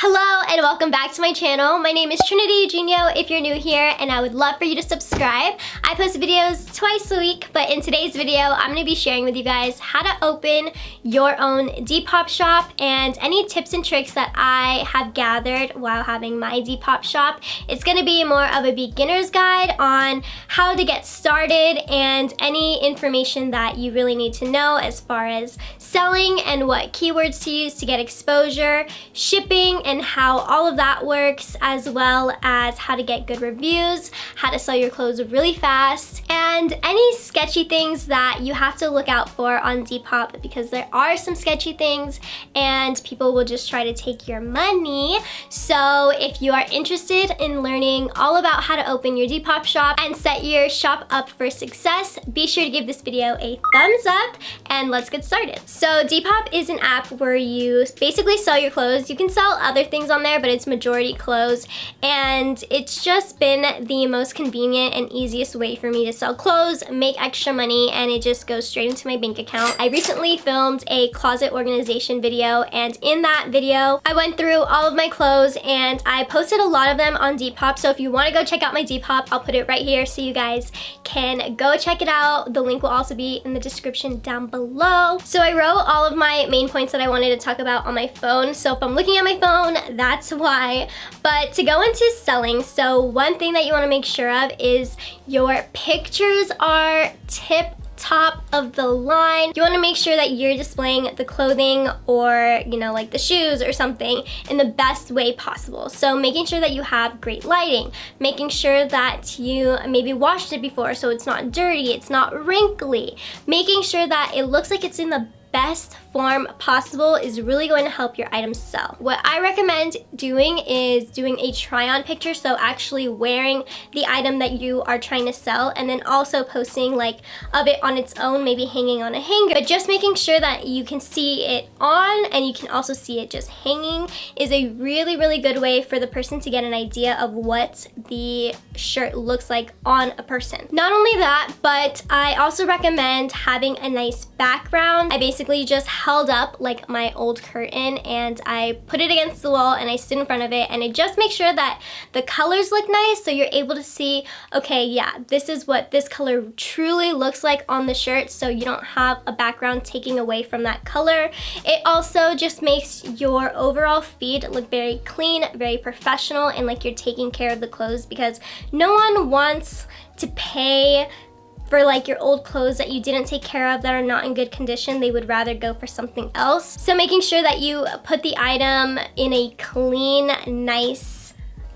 Hello and welcome back to my channel. My name is Trinity Eugenio if you're new here, and I would love for you to subscribe. I post videos twice a week, but in today's video, I'm gonna be sharing with you guys how to open your own Depop shop and any tips and tricks that I have gathered while having my Depop shop. It's gonna be more of a beginner's guide on how to get started and any information that you really need to know as far as selling and what keywords to use to get exposure, shipping, and how all of that works, as well as how to get good reviews, how to sell your clothes really fast, and any sketchy things that you have to look out for on Depop, because there are some sketchy things and people will just try to take your money. So if you are interested in learning all about how to open your Depop shop and set your shop up for success, be sure to give this video a thumbs up and let's get started. So Depop is an app where you basically sell your clothes. You can sell other things on there, but it's majority clothes, and it's just been the most convenient and easiest way for me to sell clothes, make extra money, and it just goes straight into my bank account. I recently filmed a closet organization video, and in that video I went through all of my clothes and I posted a lot of them on Depop. So if you want to go check out my Depop, I'll put it right here so you guys can go check it out. The link will also be in the description down below. So I wrote all of my main points that I wanted to talk about on my phone, so if I'm looking at my phone, that's why. But to go into selling, so one thing that you want to make sure of is your pictures are top of the line. You want to make sure that you're displaying the clothing or, you know, like the shoes or something in the best way possible. So making sure that you have great lighting, making sure that you maybe washed it before so it's not dirty, it's not wrinkly, making sure that it looks like it's in the best form possible is really going to help your items sell. What I recommend doing is doing a try-on picture, so actually wearing the item that you are trying to sell, and then also posting like of it on its own, maybe hanging on a hanger. But just making sure that you can see it on and you can also see it just hanging is a really good way for the person to get an idea of what the shirt looks like on a person. Not only that, but I also recommend having a nice background. I basically just held up like my old curtain and I put it against the wall and I stood in front of it, and it just makes sure that the colors look nice so you're able to see, okay, yeah, this is what this color truly looks like on the shirt, so you don't have a background taking away from that color. It also just makes your overall feed look very clean, very professional, and like you're taking care of the clothes, because no one wants to pay for like your old clothes that you didn't take care of, that are not in good condition. They would rather go for something else. So making sure that you put the item in a clean, nice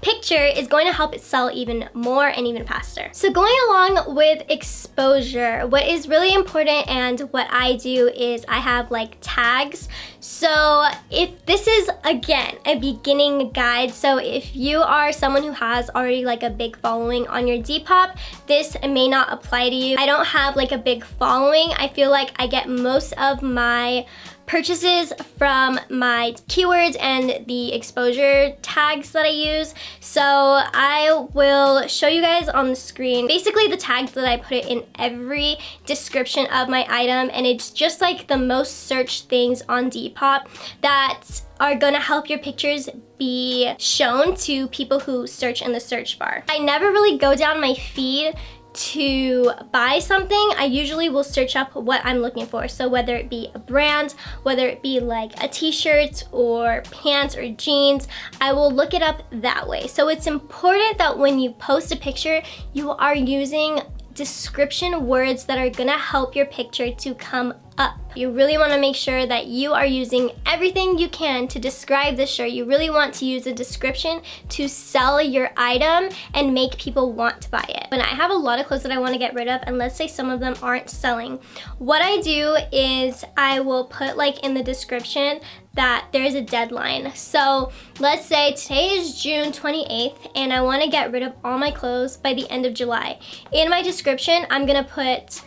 picture is going to help it sell even more and even faster. So going along with exposure, what is really important and what I do is I have like tags. So if this is, again, a beginning guide, so if you are someone who has already like a big following on your Depop, this may not apply to you. I don't have like a big following. I feel like I get most of my purchases from my keywords and the exposure tags that I use. So I will show you guys on the screen basically the tags that I put in every description of my item, and it's just like the most searched things on Depop that are gonna help your pictures be shown to people who search in the search bar. I never really go down my feed to buy something. I usually will search up what I'm looking for. So whether it be a brand, whether it be like a t-shirt or pants or jeans, I will look it up that way. So it's important that when you post a picture, you are using description words that are gonna help your picture to come up. You really want to make sure that you are using everything you can to describe the shirt. You really want to use a description to sell your item and make people want to buy it. When I have a lot of clothes that I want to get rid of, and let's say some of them aren't selling, what I do is I will put like in the description that there's a deadline. So let's say today is June 28th and I want to get rid of all my clothes by the end of July. In my description, I'm gonna put,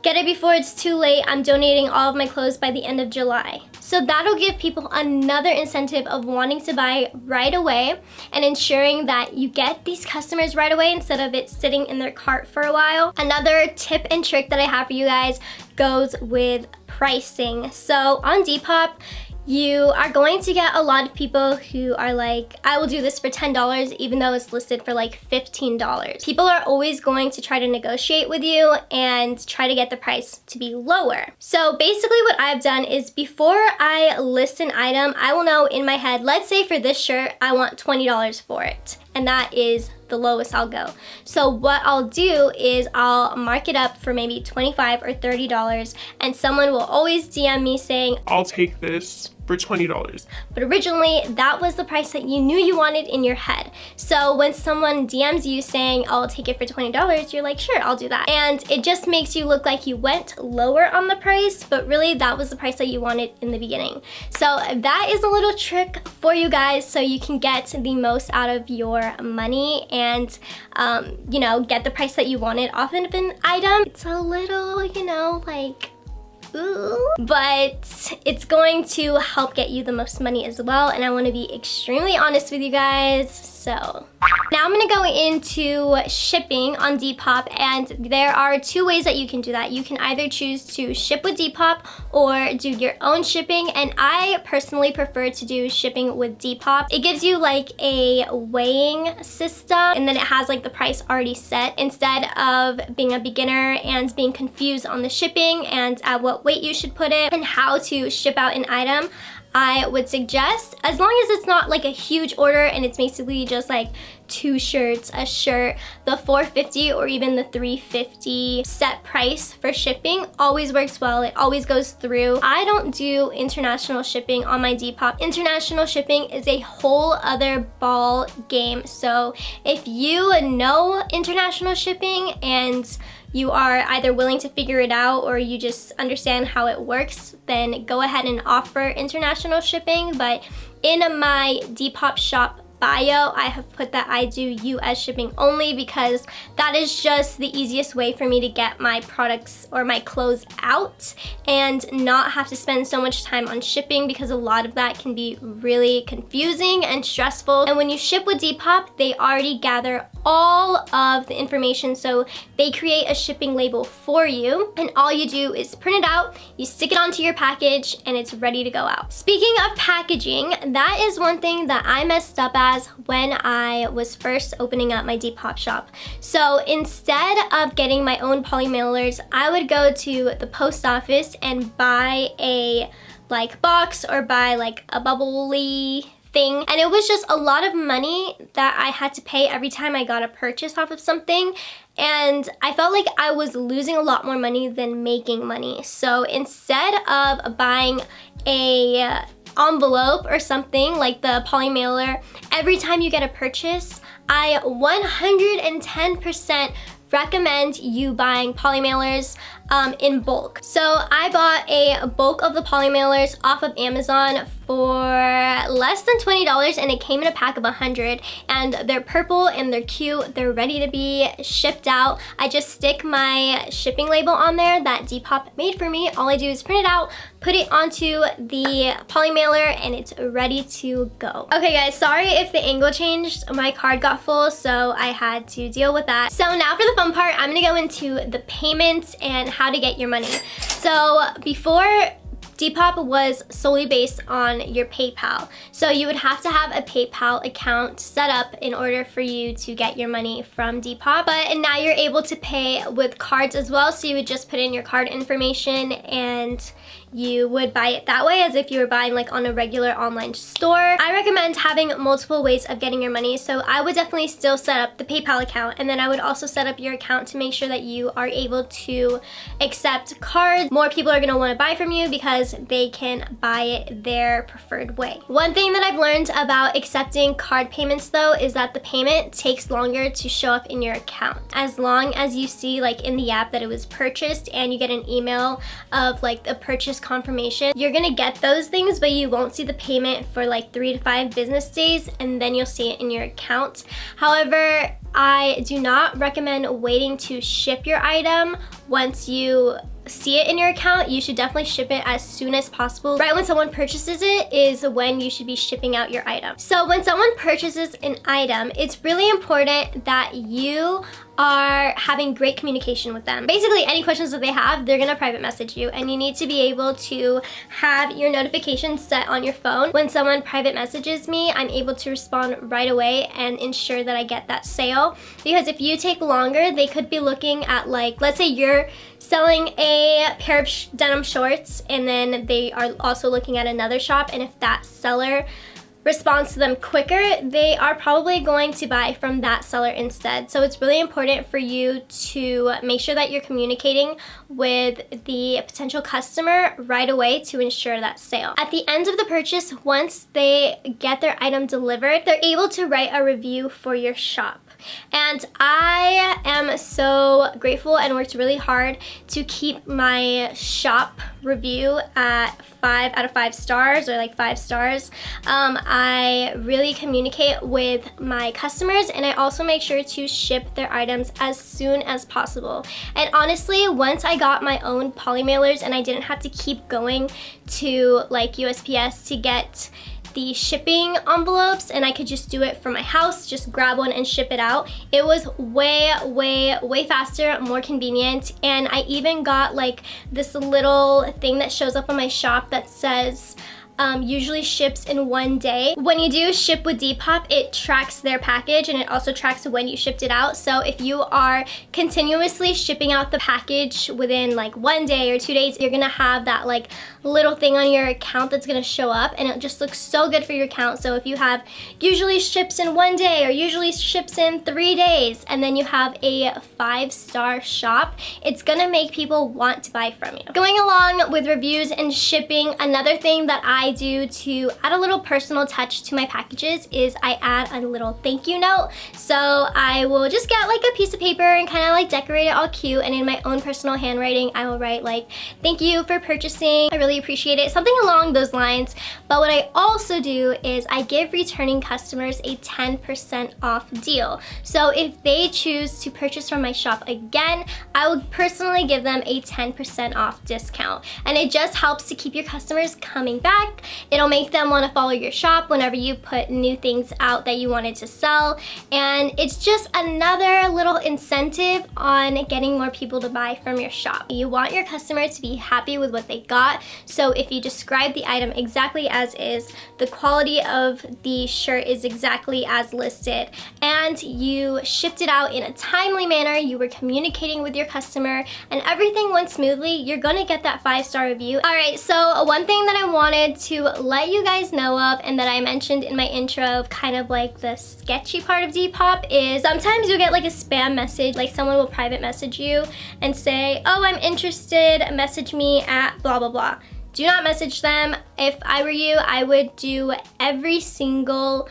get it before it's too late. I'm donating all of my clothes by the end of July. So that'll give people another incentive of wanting to buy right away and ensuring that you get these customers right away instead of it sitting in their cart for a while. Another tip and trick that I have for you guys goes with pricing. So on Depop, you are going to get a lot of people who are like, I will do this for $10 even though it's listed for like $15. People are always going to try to negotiate with you and try to get the price to be lower. So basically what I've done is before I list an item, I will know in my head, let's say for this shirt, I want $20 for it. And that is the lowest I'll go. So what I'll do is I'll mark it up for maybe $25 or $30, and someone will always DM me saying, I'll take this for $20. But originally that was the price that you knew you wanted in your head. So when someone DMs you saying, I'll take it for $20, you're like, sure, I'll do that. And it just makes you look like you went lower on the price, but really that was the price that you wanted in the beginning. So that is a little trick for you guys so you can get the most out of your money and you know, get the price that you wanted off of an item. It's a little, you know, like, ooh, but it's going to help get you the most money as well, and I want to be extremely honest with you guys. So now I'm going to go into shipping on Depop, and there are two ways that you can do that. You can either choose to ship with Depop or do your own shipping, and I personally prefer to do shipping with Depop. It gives you like a weighing system, and then it has like the price already set instead of being a beginner and being confused on the shipping and at what weight you should put it and how to ship out an item. I would suggest, as long as it's not like a huge order and it's basically just like 2 shirts, a shirt, the $4.50 or even the $3.50 set price for shipping always works well. It always goes through. I don't do international shipping on my Depop. International shipping is a whole other ball game. So if you know international shipping and you are either willing to figure it out or you just understand how it works, then go ahead and offer international shipping. But in my Depop shop bio, I have put that I do US shipping only because that is just the easiest way for me to get my products or my clothes out and not have to spend so much time on shipping, because a lot of that can be really confusing and stressful. And when you ship with Depop, they already gather all of the information, so they create a shipping label for you, and all you do is print it out, you stick it onto your package, and it's ready to go out. Speaking of packaging, that is one thing that I messed up as when I was first opening up my Depop shop. So instead of getting my own poly mailers, I would go to the post office and buy a like box or buy like a bubbly thing, and it was just a lot of money that I had to pay every time I got a purchase off of something, and I felt like I was losing a lot more money than making money. So instead of buying a envelope or something like the poly mailer every time you get a purchase, I 110% recommend you buying poly mailers in bulk. So I bought a bulk of the poly mailers off of Amazon for less than $20, and it came in a pack of 100, and they're purple and they're cute. They're ready to be shipped out. I just stick my shipping label on there that Depop made for me. All I do is print it out, put it onto the poly mailer, and it's ready to go. Okay guys, sorry if the angle changed. My card got full, so I had to deal with that. So now for the fun part, I'm gonna go into the payments and how to get your money. So before, Depop was solely based on your PayPal. So you would have to have a PayPal account set up in order for you to get your money from Depop. But now you're able to pay with cards as well. So you would just put in your card information and you would buy it that way, as if you were buying like on a regular online store. I recommend having multiple ways of getting your money. So I would definitely still set up the PayPal account, and then I would also set up your account to make sure that you are able to accept cards. More people are gonna wanna buy from you because they can buy it their preferred way. One thing that I've learned about accepting card payments though is that the payment takes longer to show up in your account. As long as you see like in the app that it was purchased and you get an email of like the purchase confirmation, you're gonna get those things, but you won't see the payment for like 3 to 5 business days, and then you'll see it in your account. However, I do not recommend waiting to ship your item. Once you see it in your account, you should definitely ship it as soon as possible. Right when someone purchases it is when you should be shipping out your item. So when someone purchases an item, it's really important that you are having great communication with them. Basically, any questions that they have, they're gonna private message you, and you need to be able to have your notifications set on your phone. When someone private messages me, I'm able to respond right away and ensure that I get that sale. Because if you take longer, they could be looking at, like, let's say you're selling a pair of denim shorts, and then they are also looking at another shop, and if that seller responds to them quicker, they are probably going to buy from that seller instead. So it's really important for you to make sure that you're communicating with the potential customer right away to ensure that sale. At the end of the purchase, once they get their item delivered, they're able to write a review for your shop. And I am so grateful and worked really hard to keep my shop review at 5 out of 5 stars, or like 5 stars. I really communicate with my customers, and I also make sure to ship their items as soon as possible. And honestly, once I got my own poly mailers and I didn't have to keep going to like USPS to get the shipping envelopes, and I could just do it from my house, just grab one and ship it out. It was way faster, more convenient, and I even got like this little thing that shows up on my shop that says usually ships in 1 day. When you do ship with Depop, it tracks their package, and it also tracks when you shipped it out. So if you are continuously shipping out the package within like 1 day or 2 days, you're gonna have that like little thing on your account that's gonna show up, and it just looks so good for your account. So if you have usually ships in 1 day or usually ships in 3 days, and then you have a 5-star shop, it's gonna make people want to buy from you. Going along with reviews and shipping, another thing that I do to add a little personal touch to my packages is I add a little thank you note. So I will just get like a piece of paper and kind of like decorate it all cute, and in my own personal handwriting I will write like, thank you for purchasing, I really appreciate it, something along those lines. But what I also do is I give returning customers a 10% off deal. So if they choose to purchase from my shop again, I will personally give them a 10% off discount, and it just helps to keep your customers coming back. It'll make them want to follow your shop whenever you put new things out that you wanted to sell, and it's just another little incentive on getting more people to buy from your shop. You want your customer to be happy with what they got, so if you describe the item exactly as is, the quality of the shirt is exactly as listed, and you shipped it out in a timely manner, you were communicating with your customer, and everything went smoothly, you're gonna get that 5-star review. Alright, so one thing that I wanted to let you guys know of, and that I mentioned in my intro of kind of like the sketchy part of Depop, is sometimes you'll get like a spam message, like someone will private message you and say, oh, I'm interested, message me at blah blah blah. Do not message them. If I were you, I would do every single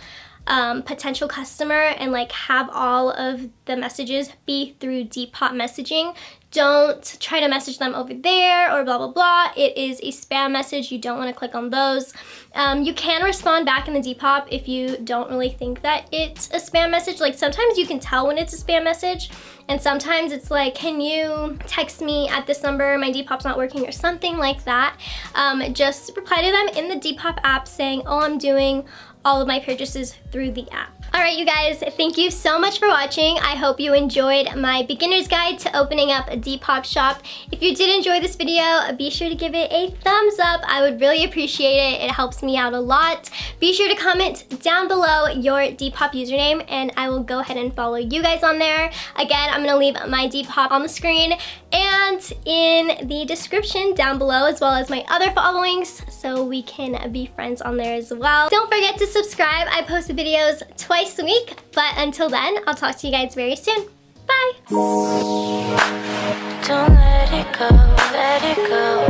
potential customer and like have all of the messages be through Depop messaging. Don't try to message them over there or blah blah blah. It is a spam message. You don't want to click on those. You can respond back in the Depop if you don't really think that it's a spam message. Like sometimes you can tell when it's a spam message, and sometimes it's like, can you text me at this number, my Depop's not working, or something like that. Just reply to them in the Depop app saying, oh, I'm doing all of my purchases through the app. Alright you guys, thank you so much for watching. I hope you enjoyed my beginner's guide to opening up a Depop shop. If you did enjoy this video, be sure to give it a thumbs up. I would really appreciate it. It helps me out a lot. Be sure to comment down below your Depop username, and I will go ahead and follow you guys on there. Again, I'm gonna leave my Depop on the screen and in the description down below, as well as my other followings, so we can be friends on there as well. Don't forget to subscribe. I post videos twice a week, but until then, I'll talk to you guys very soon. Bye! Don't let it go, let it go.